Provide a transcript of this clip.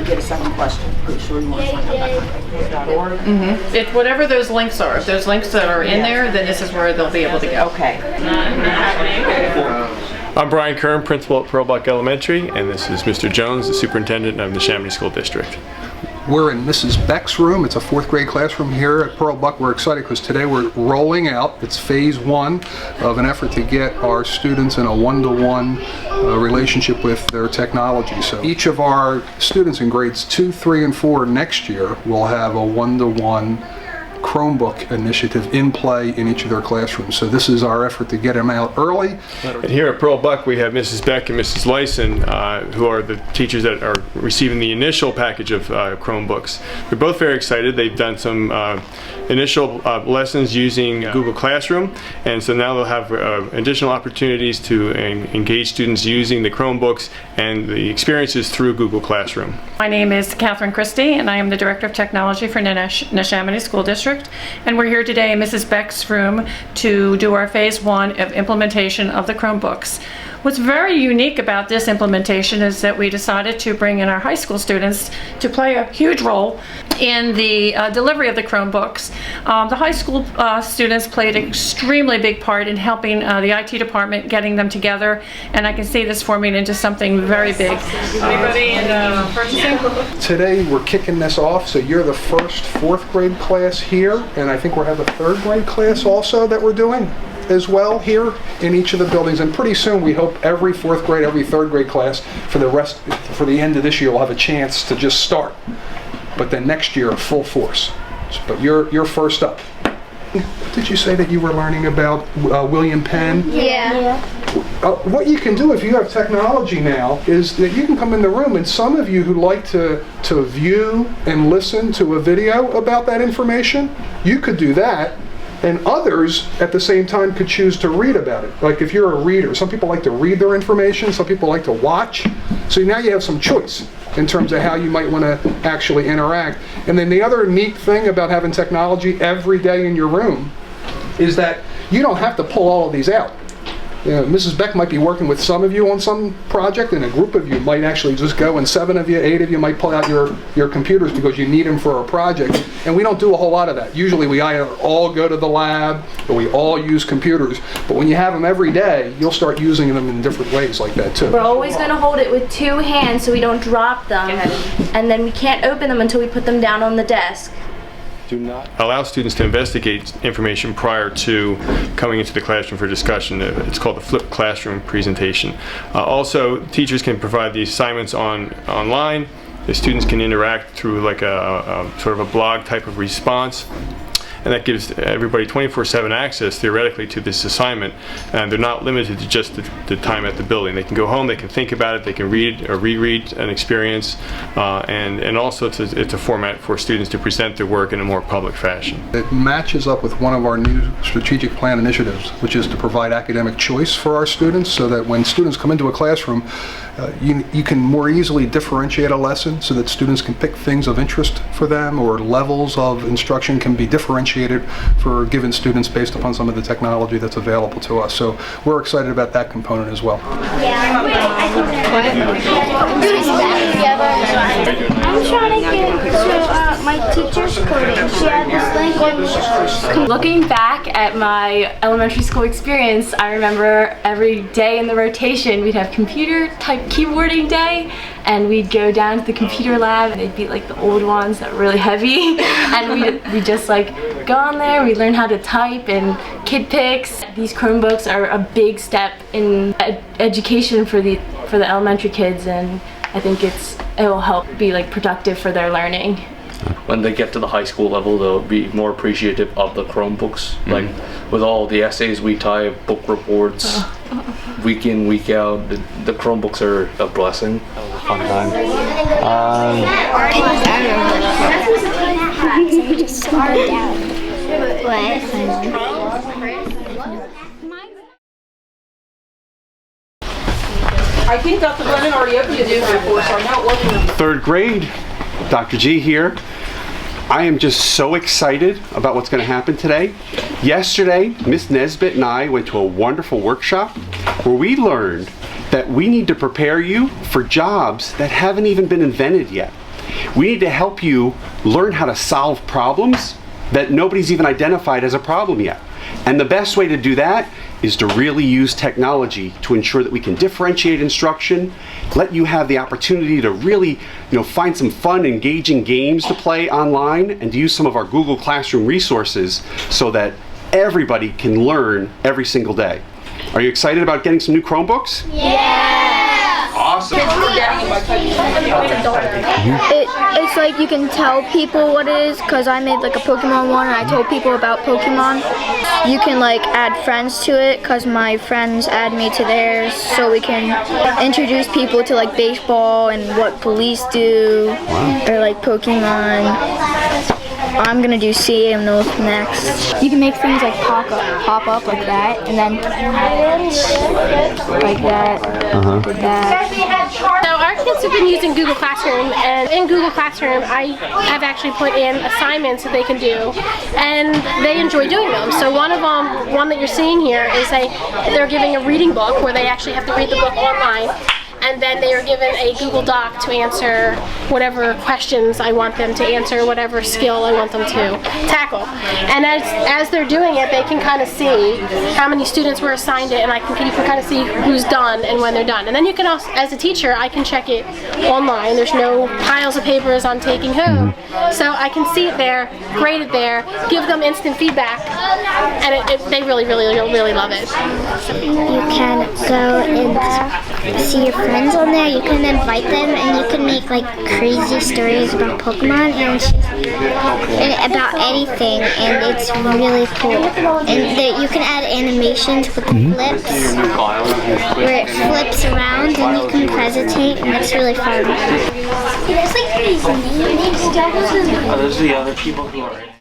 get a second question. Pretty sure you want to sign up at It's whatever those links are. If those links that are in there, then this is where they'll be able to go. Okay. I'm Brian KERN, principal at Pearlbuck Elementary, and this is Mr. Jones, the superintendent of the Neshaminy School District. We're in Mrs. Beck's room. It's a 4th grade classroom here at Pearlbuck. We're excited because today we're rolling out. It's phase 1 of an effort to get our students in a one-to-one relationship with their technology. So each of our students in grades 2, 3, and 4 next year will have a one-to-one Chromebook initiative in play in each of their classrooms. So this is our effort to get them out early. And here at Pearlbuck, we have Mrs. Beck and Mrs. Lyson, who are the teachers that are receiving the initial package of Chromebooks. They're both very excited. They've done some initial lessons using Google Classroom, and so now they'll have additional opportunities to engage students using the Chromebooks and the experiences through Google Classroom. My name is CHRISTIE, and I am the Director of Technology for Neshaminy School District. And we're here today in Mrs. Beck's room to do our phase 1 of implementation of the Chromebooks. What's very unique about this implementation is that we decided to bring in our high school students to play a huge role in the delivery of the Chromebooks. The high school students played an extremely big part in helping the IT department getting them together, and I can see this forming into something very big. Anybody in purchasing? Today we're kicking this off, so you're the first 4th grade class here, and I think we'll have a 3rd grade class also that we're doing as well here in each of the buildings, and pretty soon we hope every 4th grade, every 3rd grade class for the end of this year will have a chance to just start, but then next year full force. But you're first up. What did you say that you were learning about William Penn? Yeah. What you can do if you have technology now is that you can come in the room, and some of you who like to view and listen to a video about that information, you could do that. And others at the same time could choose to read about it. Like if you're a reader, some people like to read their information, some people like to watch. So now you have some choice in terms of how you might want to actually interact. And then the other neat thing about having technology every day in your room is that you don't have to pull all of these out. You know, Mrs. Beck might be working with some of you on some project, and a group of you might actually just go, and 7 of you, 8 of you might pull out your computers because you need them for a project. And we don't do a whole lot of that. Usually we either all go to the lab or we all use computers. But when you have them every day, you'll start using them in different ways like that too. We're always going to hold it with 2 hands so we don't drop them. And then we can't open them until we put them down on the desk. Do not allow students to investigate information prior to coming into the classroom for discussion. It's called the flipped classroom presentation. Also, teachers can provide the assignments online. The students can interact through like a sort of a blog type of response. And that gives everybody 24/7 access, theoretically, to this assignment. And they're not limited to just the time at the building. They can go home, they can think about it, they can read or reread an experience, and also it's a format for students to present their work in a more public fashion. It matches up with one of our new strategic plan initiatives, which is to provide academic choice for our students, so that when students come into a classroom, you can more easily differentiate a lesson so that students can pick things of interest for them, or levels of instruction can be differentiated for given students based upon some of the technology that's available to us. So we're excited about that component as well. I'm trying to get to my teacher's coding. She had this link. Looking back at my elementary school experience, I remember every day in the rotation we'd have computer type keyboarding day, and we'd go down to the computer lab, and they'd be like the old ones that were really heavy, and we'd just like go on there, we'd learn how to type and kid picks. These Chromebooks are a big step in education for the elementary kids, and I think it will help be like productive for their learning. When they get to the high school level, they'll be more appreciative of the Chromebooks. Like with all the essays we type, book reports, week in, week out, the Chromebooks are a blessing. That was a fun time. I think Dr. Glennon already opened it for us, so I'm not working on it. 3rd grade, Dr. G here. I am just so excited about what's going to happen today. Yesterday, Miss Nesbitt and I went to a wonderful workshop where we learned that we need to prepare you for jobs that haven't even been invented yet. We need to help you learn how to solve problems that nobody's even identified as a problem yet. And the best way to do that is to really use technology to ensure that we can differentiate instruction, let you have the opportunity to really, find some fun, engaging games to play online, and to use some of our Google Classroom resources so that everybody can learn every single day. Are you excited about getting some new Chromebooks? Yeah! Awesome! It's like you can tell people what it is, because I made like a Pokemon one and I told people about Pokemon. You can like add friends to it, because my friends add me to theirs, so we can introduce people to like baseball and what police do, or like Pokemon. I'm gonna do CA North next. You can make things like pop up like that, and then like that, like that. So our kids have been using Google Classroom, and in Google Classroom I have actually put in assignments that they can do, and they enjoy doing them. So one of them, one that you're seeing here, is they're giving a reading book where they actually have to read the book online. And then they are given a Google Doc to answer whatever questions I want them to answer, whatever skill I want them to tackle. And as they're doing it, they can kind of see how many students were assigned it, and you can kind of see who's done and when they're done. And then you can also, as a teacher, I can check it online. There's no piles of papers I'm taking home. So I can see it there, grade it there, give them instant feedback, and they really, really, really love it. You can go and see your friends on there. You can invite them, and you can make like crazy stories about Pokemon and about anything, and it's really cool. And you can add animations with the flips, where it flips around and you can presentate, and it's really fun. There's like these names. Those are the other people who are in.